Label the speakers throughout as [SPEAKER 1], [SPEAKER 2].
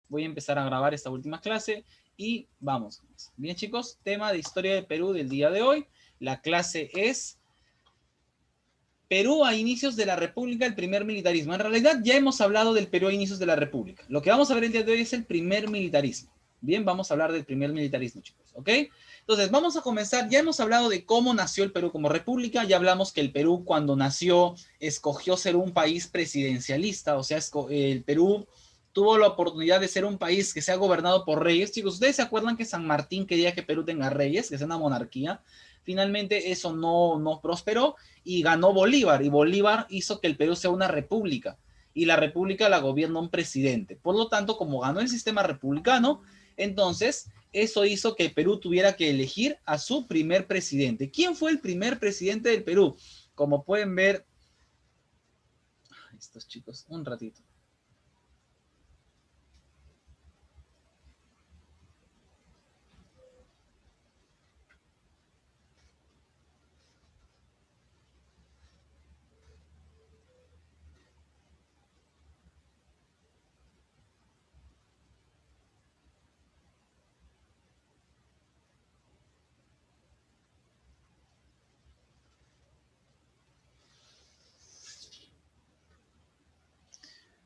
[SPEAKER 1] Voy a empezar a grabar esta última clase y vamos. Bien, chicos, tema de historia del Perú del día de hoy. La clase es Perú a inicios de la República, el primer militarismo. En realidad ya hemos hablado del Perú a inicios de la República. Lo que vamos a ver el día de hoy es el primer militarismo. Bien, vamos a hablar del primer militarismo, chicos, ¿ok? Entonces, vamos a comenzar. Ya hemos hablado de cómo nació el Perú como república. Ya hablamos que el Perú, cuando nació, escogió ser un país presidencialista. O sea, el Perú tuvo la oportunidad de ser un país que sea gobernado por reyes. Chicos, ¿ustedes se acuerdan que San Martín quería que Perú tenga reyes, que sea una monarquía? Finalmente eso no prosperó y ganó Bolívar. Y Bolívar hizo que el Perú sea una república. Y la república la gobierna un presidente. Por lo tanto, como ganó el sistema republicano, entonces eso hizo que el Perú tuviera que elegir a su primer presidente. ¿Quién fue el primer presidente del Perú? Como pueden ver, estos chicos, un ratito.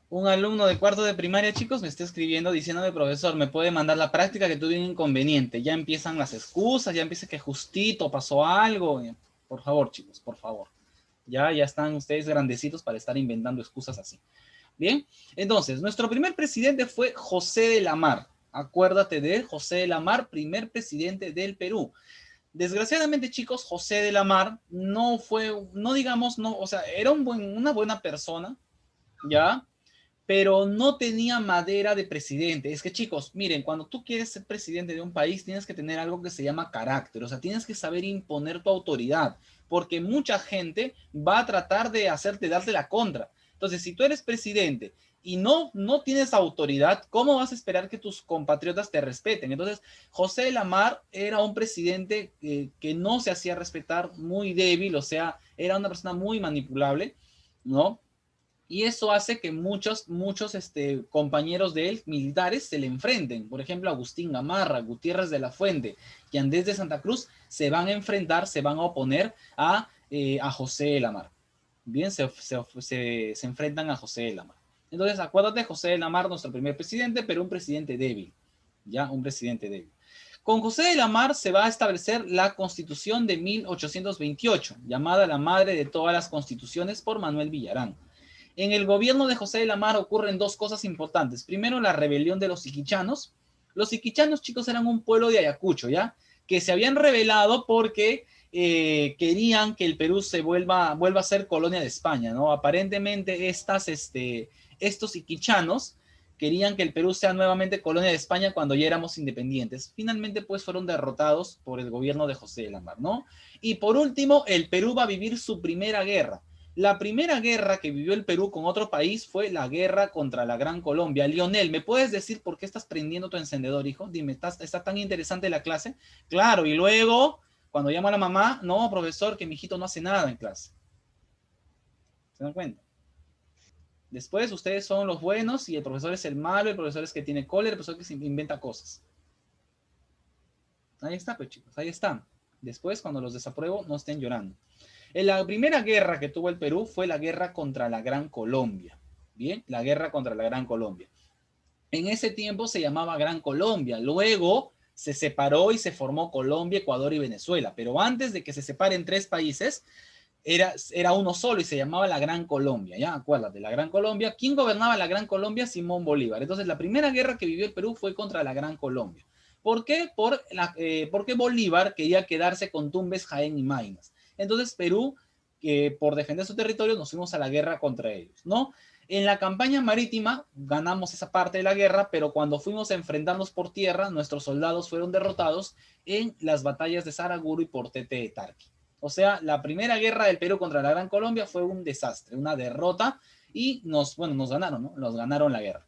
[SPEAKER 1] Un alumno de cuarto de primaria, chicos, me está escribiendo diciéndome, profesor, ¿me puede mandar la práctica que tuve un inconveniente? Ya empiezan las excusas, ya empieza que justito pasó algo. Por favor, chicos, por favor. Ya están ustedes grandecitos para estar inventando excusas así. Bien, entonces, nuestro primer presidente fue José de la Mar. Acuérdate de él, José de la Mar, primer presidente del Perú. Desgraciadamente, chicos, José de la Mar no fue, no digamos, no, o sea, era una buena persona, ¿ya? Pero no tenía madera de presidente. Es que, chicos, miren, cuando tú quieres ser presidente de un país, tienes que tener algo que se llama carácter, o sea, tienes que saber imponer tu autoridad, porque mucha gente va a tratar de hacerte, darte la contra. Entonces, si tú eres presidente y no tienes autoridad, ¿cómo vas a esperar que tus compatriotas te respeten? Entonces, José de la Mar era un presidente que no se hacía respetar, muy débil, o sea, era una persona muy manipulable, ¿no? Y eso hace que muchos compañeros de él, militares, se le enfrenten. Por ejemplo, Agustín Gamarra, Gutiérrez de la Fuente y Andrés de Santa Cruz se van a enfrentar, se van a oponer a José de la Mar. Bien, se enfrentan a José de la Mar. Entonces, acuérdate, José de la Mar, nuestro primer presidente, pero un presidente débil. Ya, un presidente débil. Con José de la Mar se va a establecer la Constitución de 1828, llamada la madre de todas las constituciones por Manuel Villarán. En el gobierno de José de la Mar ocurren dos cosas importantes. Primero, la rebelión de los iquichanos. Los iquichanos, chicos, eran un pueblo de Ayacucho, ¿ya? Que se habían rebelado porque querían que el Perú vuelva a ser colonia de España, ¿no? Aparentemente estos iquichanos querían que el Perú sea nuevamente colonia de España cuando ya éramos independientes. Finalmente, pues, fueron derrotados por el gobierno de José de la Mar, ¿no? Y por último, el Perú va a vivir su primera guerra. La primera guerra que vivió el Perú con otro país fue la guerra contra la Gran Colombia. Lionel, ¿me puedes decir por qué estás prendiendo tu encendedor, hijo? Dime, ¿está tan interesante la clase? Claro, y luego, cuando llama a la mamá, no, profesor, que mi hijito no hace nada en clase. ¿Se dan cuenta? Después ustedes son los buenos y el profesor es el malo, el profesor es que tiene cólera, el profesor que se inventa cosas. Ahí está, pues chicos, ahí están. Después, cuando los desapruebo, no estén llorando. En la primera guerra que tuvo el Perú fue la guerra contra la Gran Colombia. Bien, la guerra contra la Gran Colombia. En ese tiempo se llamaba Gran Colombia. Luego se separó y se formó Colombia, Ecuador y Venezuela. Pero antes de que se separen tres países, era uno solo y se llamaba la Gran Colombia. Ya, acuérdate, la Gran Colombia. ¿Quién gobernaba la Gran Colombia? Simón Bolívar. Entonces, la primera guerra que vivió el Perú fue contra la Gran Colombia. ¿Por qué? Porque Bolívar quería quedarse con Tumbes, Jaén y Maynas. Entonces, Perú, por defender su territorio, nos fuimos a la guerra contra ellos, ¿no? En la campaña marítima ganamos esa parte de la guerra, pero cuando fuimos a enfrentarnos por tierra, nuestros soldados fueron derrotados en las batallas de Saraguro y Portete de Tarqui. O sea, la primera guerra del Perú contra la Gran Colombia fue un desastre, una derrota, y nos ganaron, ¿no? Nos ganaron la guerra.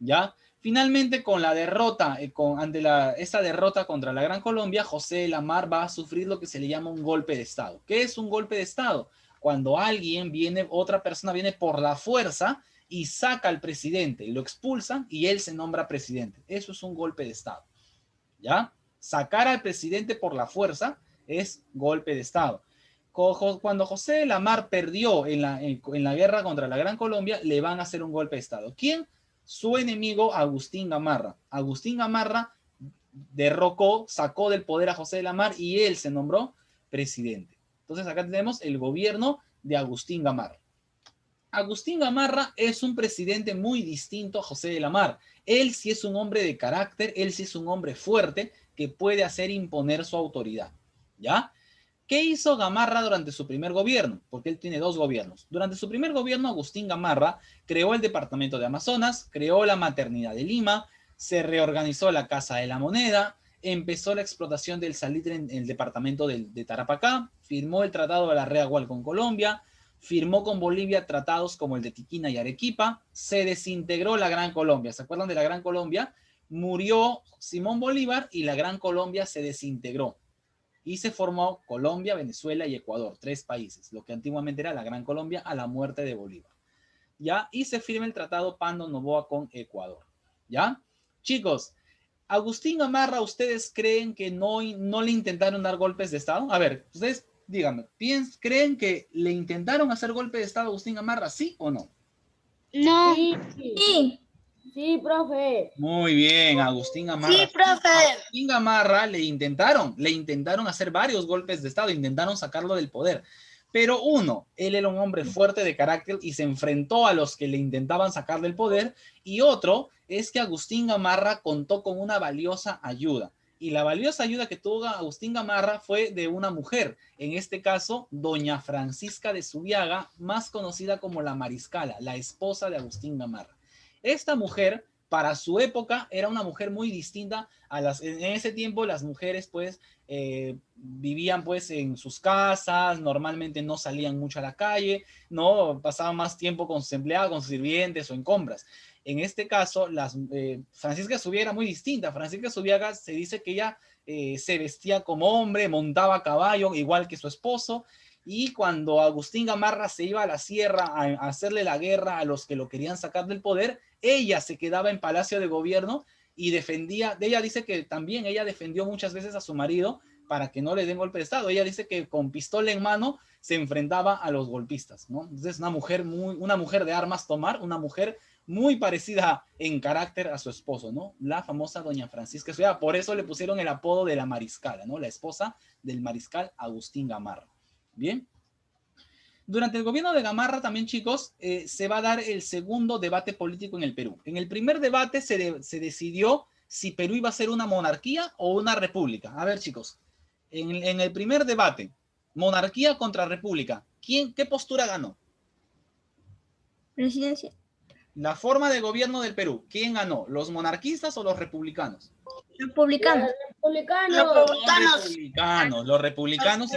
[SPEAKER 1] ¿Ya? Finalmente, con la derrota, ante esta derrota contra la Gran Colombia, José de la Mar va a sufrir lo que se le llama un golpe de Estado. ¿Qué es un golpe de Estado? Cuando otra persona viene por la fuerza y saca al presidente, lo expulsan y él se nombra presidente. Eso es un golpe de Estado, ¿ya? Sacar al presidente por la fuerza es golpe de Estado. Cuando José de la Mar perdió en la guerra contra la Gran Colombia, le van a hacer un golpe de Estado. ¿Quién? Su enemigo, Agustín Gamarra. Agustín Gamarra derrocó, sacó del poder a José de la Mar y él se nombró presidente. Entonces acá tenemos el gobierno de Agustín Gamarra. Agustín Gamarra es un presidente muy distinto a José de la Mar. Él sí es un hombre de carácter, él sí es un hombre fuerte que puede hacer imponer su autoridad, ¿ya? ¿Qué hizo Gamarra durante su primer gobierno? Porque él tiene dos gobiernos. Durante su primer gobierno, Agustín Gamarra creó el departamento de Amazonas, creó la maternidad de Lima, se reorganizó la Casa de la Moneda, empezó la explotación del salitre en el departamento de Tarapacá, firmó el Tratado de la Reagual con Colombia, firmó con Bolivia tratados como el de Tiquina y Arequipa, se desintegró la Gran Colombia. ¿Se acuerdan de la Gran Colombia? Murió Simón Bolívar y la Gran Colombia se desintegró. Y se formó Colombia, Venezuela y Ecuador, 3 países, lo que antiguamente era la Gran Colombia a la muerte de Bolívar. ¿Ya? Y se firma el Tratado Pando-Noboa con Ecuador. ¿Ya? Chicos, Agustín Gamarra, ¿ustedes creen que no le intentaron dar golpes de Estado? A ver, ustedes díganme, ¿creen que le intentaron hacer golpe de Estado a Agustín Gamarra, sí o no?
[SPEAKER 2] No.
[SPEAKER 3] Sí. Sí, profe.
[SPEAKER 1] Muy bien, Agustín Gamarra.
[SPEAKER 2] Sí, profe.
[SPEAKER 1] Agustín Gamarra le intentaron hacer varios golpes de Estado, intentaron sacarlo del poder. Pero uno, él era un hombre fuerte de carácter y se enfrentó a los que le intentaban sacar del poder. Y otro es que Agustín Gamarra contó con una valiosa ayuda. Y la valiosa ayuda que tuvo Agustín Gamarra fue de una mujer, en este caso, doña Francisca de Zubiaga, más conocida como la Mariscala, la esposa de Agustín Gamarra. Esta mujer, para su época, era una mujer muy distinta a en ese tiempo las mujeres pues vivían pues en sus casas, normalmente no salían mucho a la calle, no pasaban más tiempo con sus empleados, con sus sirvientes o en compras. En este caso, Francisca Zubiaga era muy distinta. Francisca Zubiaga se dice que ella se vestía como hombre, montaba a caballo, igual que su esposo, y cuando Agustín Gamarra se iba a la sierra a hacerle la guerra a los que lo querían sacar del poder, ella se quedaba en Palacio de Gobierno y defendía, ella dice que también ella defendió muchas veces a su marido para que no le den golpe de Estado. Ella dice que con pistola en mano se enfrentaba a los golpistas, ¿no? Entonces una mujer de armas tomar, una mujer muy parecida en carácter a su esposo, ¿no? La famosa doña Francisca Zubiaga. Por eso le pusieron el apodo de la Mariscala, ¿no? La esposa del mariscal Agustín Gamarra. Bien. Durante el gobierno de Gamarra también, chicos, se va a dar el segundo debate político en el Perú. En el primer debate se decidió si Perú iba a ser una monarquía o una república. A ver, chicos, en el primer debate, monarquía contra república, ¿qué postura ganó?
[SPEAKER 2] Presidencia.
[SPEAKER 1] La forma de gobierno del Perú, ¿quién ganó? ¿Los monarquistas o los republicanos?
[SPEAKER 2] Republicanos.
[SPEAKER 1] Los republicanos.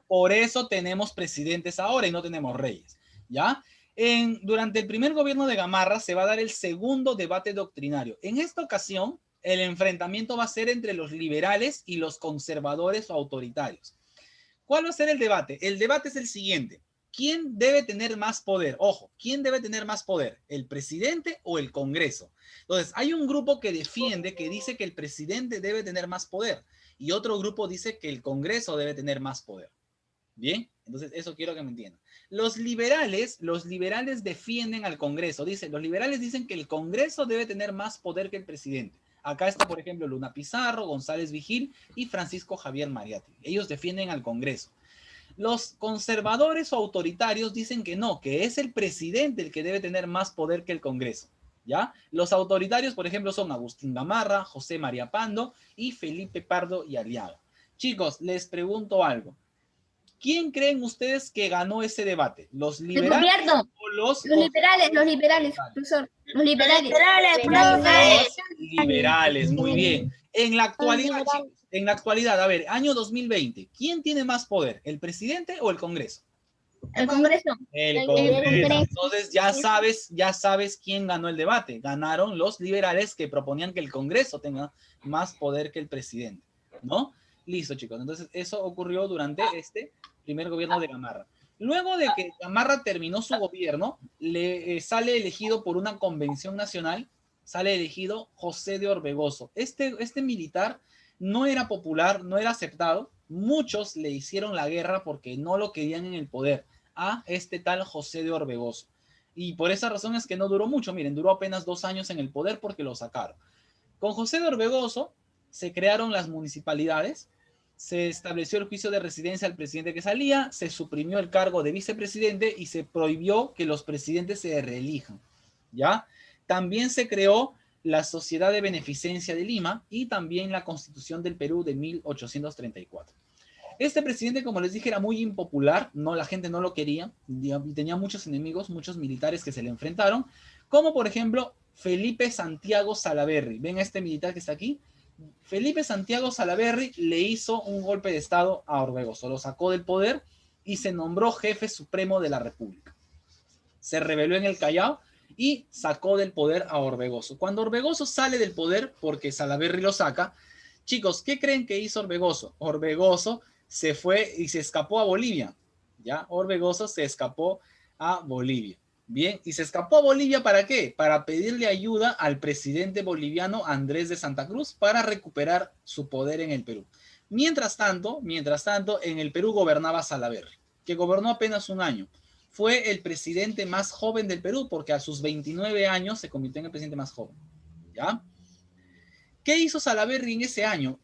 [SPEAKER 1] Por eso tenemos presidentes ahora y no tenemos reyes, ¿ya? Durante el primer gobierno de Gamarra se va a dar el segundo debate doctrinario. En esta ocasión, el enfrentamiento va a ser entre los liberales y los conservadores o autoritarios. ¿Cuál va a ser el debate? El debate es el siguiente. ¿Quién debe tener más poder? Ojo, ¿quién debe tener más poder? ¿El presidente o el Congreso? Entonces, hay un grupo que defiende, que dice que el presidente debe tener más poder y otro grupo dice que el Congreso debe tener más poder. ¿Bien? Entonces, eso quiero que me entiendan. Los liberales defienden al Congreso. Los liberales dicen que el Congreso debe tener más poder que el presidente. Acá está, por ejemplo, Luna Pizarro, González Vigil y Francisco Javier Mariátegui. Ellos defienden al Congreso. Los conservadores o autoritarios dicen que no, que es el presidente el que debe tener más poder que el Congreso, ¿ya? Los autoritarios, por ejemplo, son Agustín Gamarra, José María Pando y Felipe Pardo y Aliaga. Chicos, les pregunto algo. ¿Quién creen ustedes que ganó ese debate? ¿Los liberales o
[SPEAKER 2] los liberales, profesor. Los liberales.
[SPEAKER 1] Los liberales, muy bien. En la actualidad, chicos, a ver, año 2020, ¿quién tiene más poder? ¿El presidente o el Congreso?
[SPEAKER 2] El Congreso.
[SPEAKER 1] El Congreso. Entonces ya sabes quién ganó el debate. Ganaron los liberales que proponían que el Congreso tenga más poder que el presidente, ¿no? Listo, chicos. Entonces eso ocurrió durante este primer gobierno de Gamarra. Luego de que Gamarra terminó su gobierno, le sale elegido por una convención nacional, sale elegido José de Orbegoso. Este militar no era popular, no era aceptado. Muchos le hicieron la guerra porque no lo querían en el poder a este tal José de Orbegoso. Y por esa razón es que no duró mucho. Miren, duró apenas 2 años en el poder porque lo sacaron. Con José de Orbegoso se crearon las municipalidades, se estableció el juicio de residencia al presidente que salía, se suprimió el cargo de vicepresidente y se prohibió que los presidentes se reelijan, ¿ya? También se creó la Sociedad de Beneficencia de Lima y también la Constitución del Perú de 1834. Este presidente, como les dije, era muy impopular, no, la gente no lo quería, y tenía muchos enemigos, muchos militares que se le enfrentaron, como por ejemplo Felipe Santiago Salaverry. ¿Ven a este militar que está aquí? Felipe Santiago Salaverry le hizo un golpe de estado a Orbegoso, lo sacó del poder y se nombró jefe supremo de la República. Se rebeló en el Callao y sacó del poder a Orbegoso. Cuando Orbegoso sale del poder, porque Salaverry lo saca, chicos, ¿qué creen que hizo Orbegoso? Orbegoso se fue y se escapó a Bolivia, ¿ya? Orbegoso se escapó a Bolivia. Bien, y se escapó a Bolivia ¿para qué? Para pedirle ayuda al presidente boliviano Andrés de Santa Cruz para recuperar su poder en el Perú. Mientras tanto, en el Perú gobernaba Salaverry, que gobernó apenas un año. Fue el presidente más joven del Perú porque a sus 29 años se convirtió en el presidente más joven, ¿ya? ¿Qué hizo Salaverry en ese año?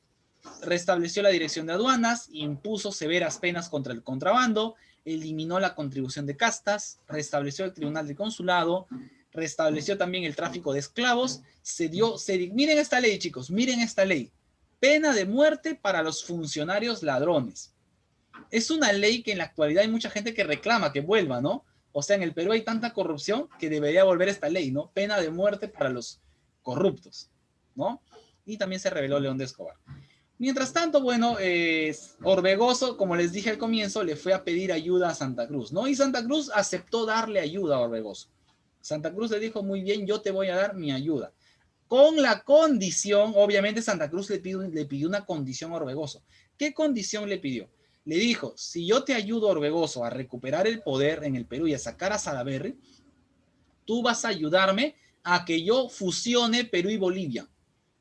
[SPEAKER 1] Restableció la dirección de aduanas, impuso severas penas contra el contrabando, eliminó la contribución de castas, restableció el tribunal de consulado, restableció también el tráfico de esclavos, miren esta ley, chicos, miren esta ley, pena de muerte para los funcionarios ladrones. Es una ley que en la actualidad hay mucha gente que reclama que vuelva, ¿no? O sea, en el Perú hay tanta corrupción que debería volver esta ley, ¿no? Pena de muerte para los corruptos, ¿no? Y también se reveló León de Escobar. Mientras tanto, bueno, Orbegoso, como les dije al comienzo, le fue a pedir ayuda a Santa Cruz, ¿no? Y Santa Cruz aceptó darle ayuda a Orbegoso. Santa Cruz le dijo, muy bien, yo te voy a dar mi ayuda. Con la condición, obviamente Santa Cruz le pidió una condición a Orbegoso. ¿Qué condición le pidió? Le dijo, si yo te ayudo, Orbegoso, a recuperar el poder en el Perú y a sacar a Salaverry, tú vas a ayudarme a que yo fusione Perú y Bolivia.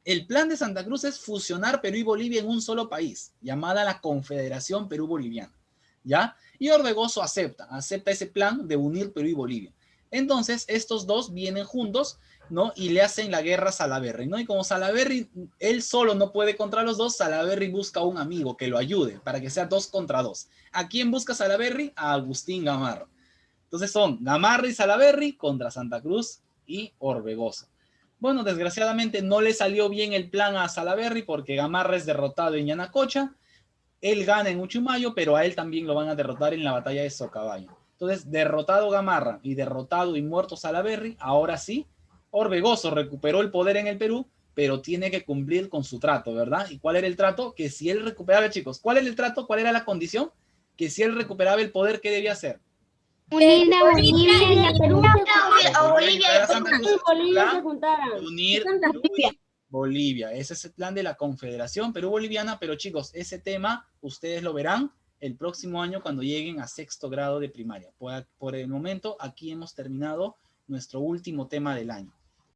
[SPEAKER 1] El plan de Santa Cruz es fusionar Perú y Bolivia en un solo país, llamada la Confederación Perú-Boliviana, ¿ya? Y Orbegoso acepta ese plan de unir Perú y Bolivia. Entonces, estos dos vienen juntos, ¿no? Y le hacen la guerra a Salaverry, ¿no? Y como Salaverry, él solo no puede contra los dos, Salaverry busca un amigo que lo ayude para que sea 2 contra 2. ¿A quién busca Salaverry? A Agustín Gamarra. Entonces son Gamarra y Salaverry contra Santa Cruz y Orbegoso. Bueno, desgraciadamente no le salió bien el plan a Salaverry porque Gamarra es derrotado en Yanacocha. Él gana en Uchumayo, pero a él también lo van a derrotar en la batalla de Socavallo. Entonces, derrotado Gamarra y derrotado y muerto Salaverry, ahora sí, Orbegoso recuperó el poder en el Perú, pero tiene que cumplir con su trato, ¿verdad? ¿Y cuál era el trato? Que si él recuperaba, chicos, ¿cuál era el trato? ¿Cuál era la condición? Que si él recuperaba el poder, ¿qué debía hacer?
[SPEAKER 2] Unir a Bolivia y a Perú.
[SPEAKER 3] A Bolivia se juntaran.
[SPEAKER 1] Unir Perú y Bolivia. Ese es el plan de la Confederación Perú-Boliviana, pero chicos, ese tema ustedes lo verán el próximo año cuando lleguen a 6º grado de primaria. Por el momento, aquí hemos terminado nuestro último tema del año.